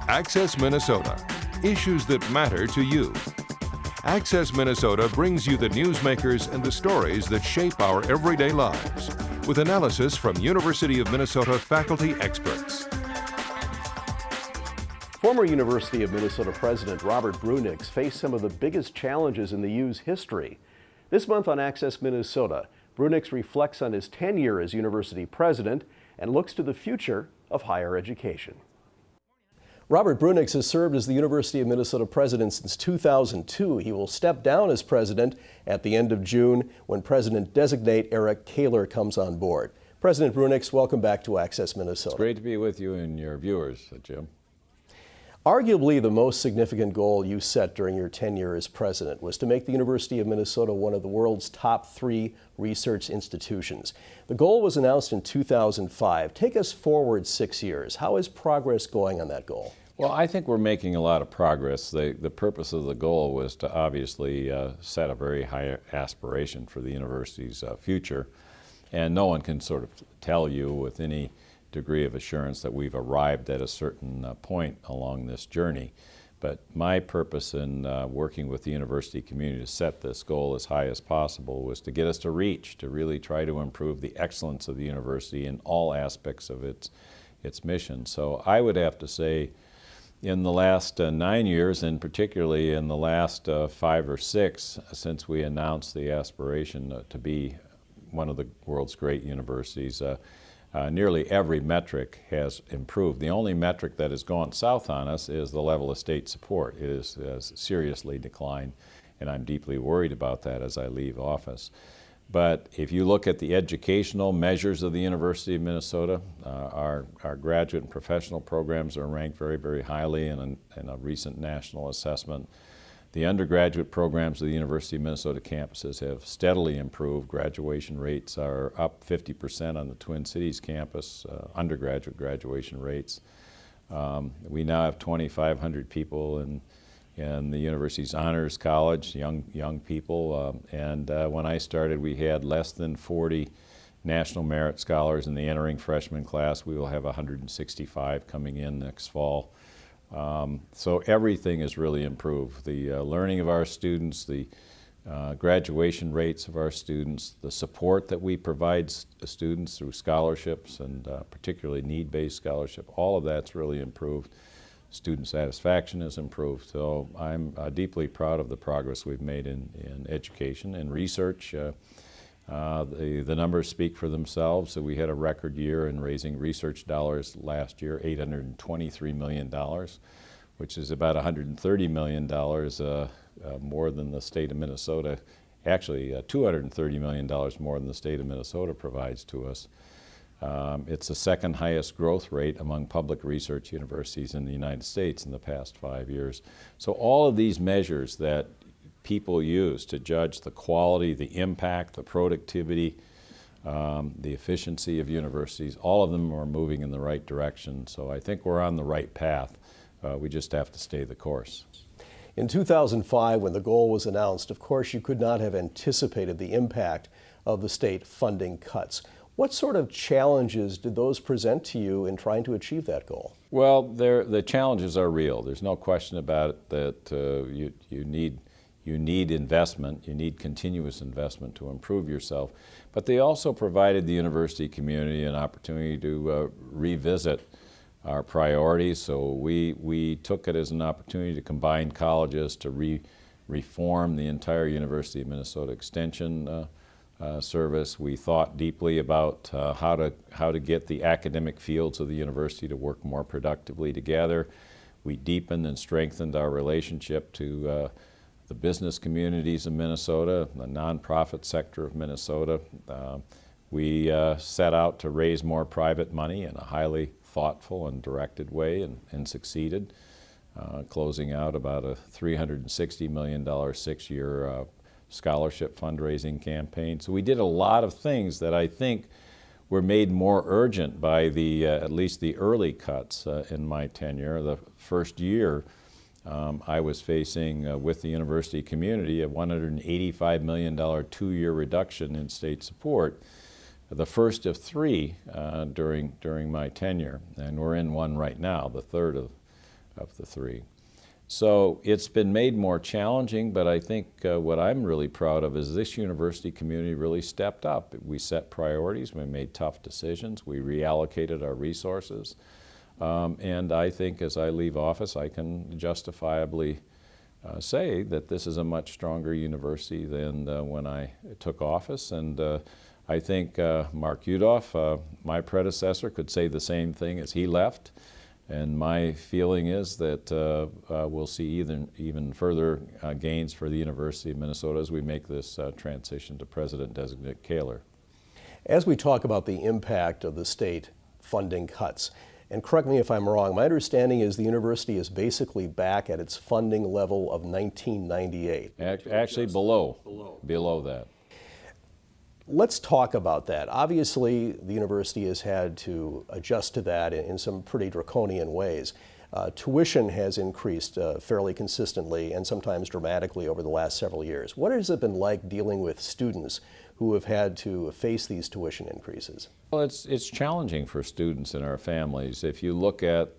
Access Minnesota, issues that matter to you. Access Minnesota brings you the newsmakers and the stories that shape our everyday lives, with analysis from University of Minnesota faculty experts. Former University of Minnesota President Robert Bruininks faced some of the biggest challenges in the U's history. This month on Access Minnesota, Bruininks reflects on his tenure as university president and looks to the future of higher education. Robert Bruininks has served as the University of Minnesota president since 2002. He will step down as president at the end of June when President-designate Eric Kaler comes on board. President Bruininks, welcome back to Access Minnesota. It's great to be with you and your viewers, Jim. Arguably the most significant goal you set during your tenure as president was to make the University of Minnesota one of the world's top 3 research institutions. The goal was announced in 2005. Take us forward 6 years. How is progress going on that goal? Well, I think we're making a lot of progress. The purpose of the goal was to obviously set a very high aspiration for the university's future. And no one can sort of tell you with any degree of assurance that we've arrived at a certain point along this journey. But my purpose in working with the university community to set this goal as high as possible was to get us to reach, to really try to improve the excellence of the university in all aspects of its mission. So I would have to say in the last 9 years, and particularly in the last 5 or 6, since we announced the aspiration to be one of the world's great universities, nearly every metric has improved. The only metric that has gone south on us is the level of state support. It has seriously declined, and I'm deeply worried about that as I leave office. But if you look at the educational measures of the University of Minnesota, our graduate and professional programs are ranked very, very highly in a recent national assessment. The undergraduate programs of the University of Minnesota campuses have steadily improved. Graduation rates are up 50% on the Twin Cities campus, undergraduate graduation rates. We now have 2,500 people in the university's honors college, young people. And when I started, we had less than 40 National Merit Scholars in the entering freshman class. We will have 165 coming in next fall. So everything has really improved. The learning of our students, the graduation rates of our students, the support that we provide students through scholarships and particularly need-based scholarship, all of that's really improved. Student satisfaction has improved. So I'm deeply proud of the progress we've made in education and research. The numbers speak for themselves. So we had a record year in raising research dollars last year, $823 million, which is about $130 million more than the state of Minnesota, actually $230 million more than the state of Minnesota provides to us. It's the second highest growth rate among public research universities in the United States in the past 5 years. So all of these measures that people use to judge the quality, the impact, the productivity, the efficiency of universities, all of them are moving in the right direction. So I think we're on the right path. We just have to stay the course. In 2005, when the goal was announced, of course, you could not have anticipated the impact of the state funding cuts. What sort of challenges did those present to you in trying to achieve that goal? Well, the challenges are real. There's no question about it that you need investment, you need continuous investment to improve yourself. But they also provided the university community an opportunity to revisit our priorities. So we took it as an opportunity to combine colleges to reform the entire University of Minnesota Extension service. We thought deeply about how to get the academic fields of the university to work more productively together. We deepened and strengthened our relationship to the business communities of Minnesota, the nonprofit sector of Minnesota. We set out to raise more private money in a highly thoughtful and directed way and succeeded, closing out about a $360 million 6-year scholarship fundraising campaign. So we did a lot of things that I think were made more urgent by at least the early cuts in my tenure. The first year, I was facing with the university community a $185 million 2-year reduction in state support, the first of 3 during my tenure, and we're in one right now, the third of the three. So it's been made more challenging, but I think what I'm really proud of is this university community really stepped up. We set priorities, we made tough decisions, we reallocated our resources, and I think as I leave office I can justifiably say that this is a much stronger university than when I took office, and I think Mark Udoff, my predecessor, could say the same thing as he left. And my feeling is that we'll see even further gains for the University of Minnesota as we make this transition to President-designate Kaler. As we talk about the impact of the state funding cuts, and correct me if I'm wrong, my understanding is the university is basically back at its funding level of 1998. Actually below that. Let's talk about that. Obviously, the university has had to adjust to that in some pretty draconian ways. Tuition has increased fairly consistently and sometimes dramatically over the last several years. What has it been like dealing with students who have had to face these tuition increases? Well, it's challenging for students and our families. If you look at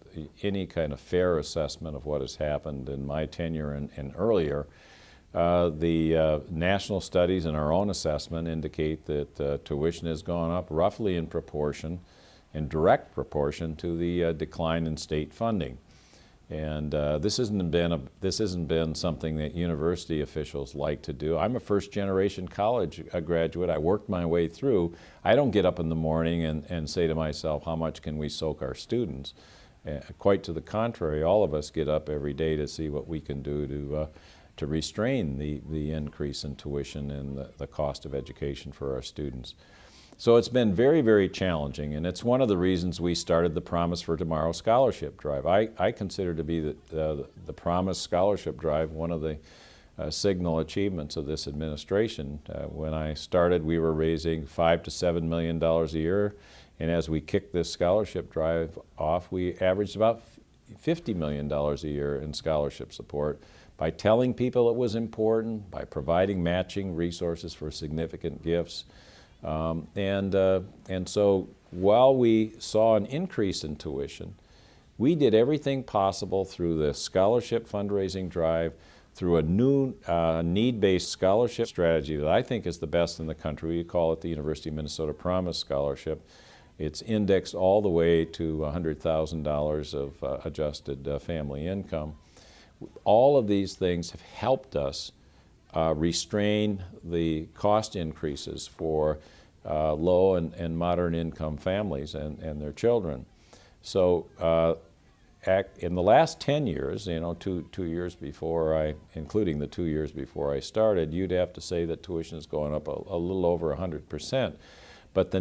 any kind of fair assessment of what has happened in my tenure and earlier, the national studies and our own assessment indicate that tuition has gone up roughly in proportion, in direct proportion to the decline in state funding. And this hasn't been something that university officials like to do. I'm a first-generation college graduate. I worked my way through. I don't get up in the morning and say to myself, how much can we soak our students? Quite to the contrary, all of us get up every day to see what we can do to restrain the increase in tuition and the cost of education for our students. So it's been very, very challenging, and it's one of the reasons we started the Promise for Tomorrow Scholarship Drive. I consider to be the Promise Scholarship Drive one of the signal achievements of this administration. When I started, we were raising $5 to $7 million a year, and as we kicked this scholarship drive off, we averaged about $50 million a year in scholarship support by telling people it was important, by providing matching resources for significant gifts. And so while we saw an increase in tuition, we did everything possible through the scholarship fundraising drive, through a new need-based scholarship strategy that I think is the best in the country. We call it the University of Minnesota Promise Scholarship. It's indexed all the way to $100,000 of adjusted family income. All of these things have helped us restrain the cost increases for low and moderate income families and their children. So in the last 10 years, two years before including the 2 years before I started, you'd have to say that tuition has gone up a little over 100%. But the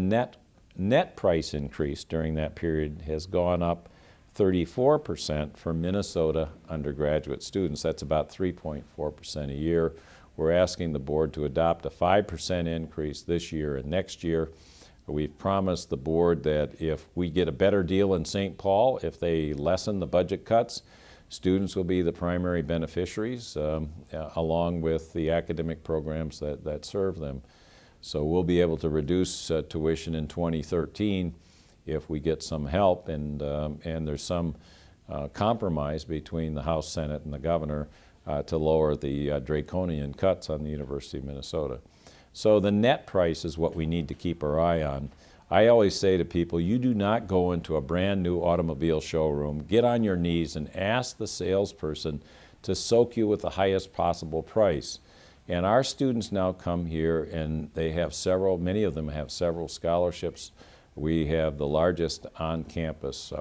net price increase during that period has gone up 34% for Minnesota undergraduate students. That's about 3.4% a year. We're asking the board to adopt a 5% increase this year and next year. We've promised the board that if we get a better deal in St. Paul, if they lessen the budget cuts, students will be the primary beneficiaries along with the academic programs that serve them. So we'll be able to reduce tuition in 2013 if we get some help, and there's some compromise between the House, Senate, and the governor to lower the draconian cuts on the University of Minnesota. So the net price is what we need to keep our eye on. I always say to people, you do not go into a brand new automobile showroom, get on your knees and ask the salesperson to soak you with the highest possible price. And our students now come here and they have many of them have several scholarships. We have the largest on-campus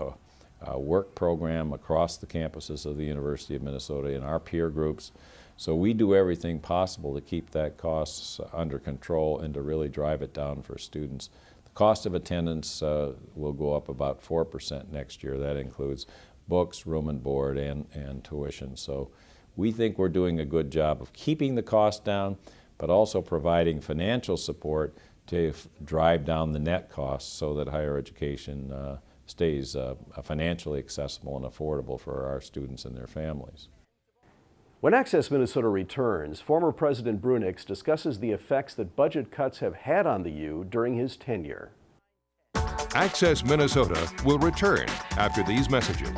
work program across the campuses of the University of Minnesota in our peer groups. So we do everything possible to keep that cost under control and to really drive it down for students. The cost of attendance will go up about 4% next year. That includes books, room and board, and tuition. So we think we're doing a good job of keeping the cost down, but also providing financial support to drive down the net costs so that higher education stays financially accessible and affordable for our students and their families. When Access Minnesota returns, former President Bruininks discusses the effects that budget cuts have had on the U during his tenure. Access Minnesota will return after these messages.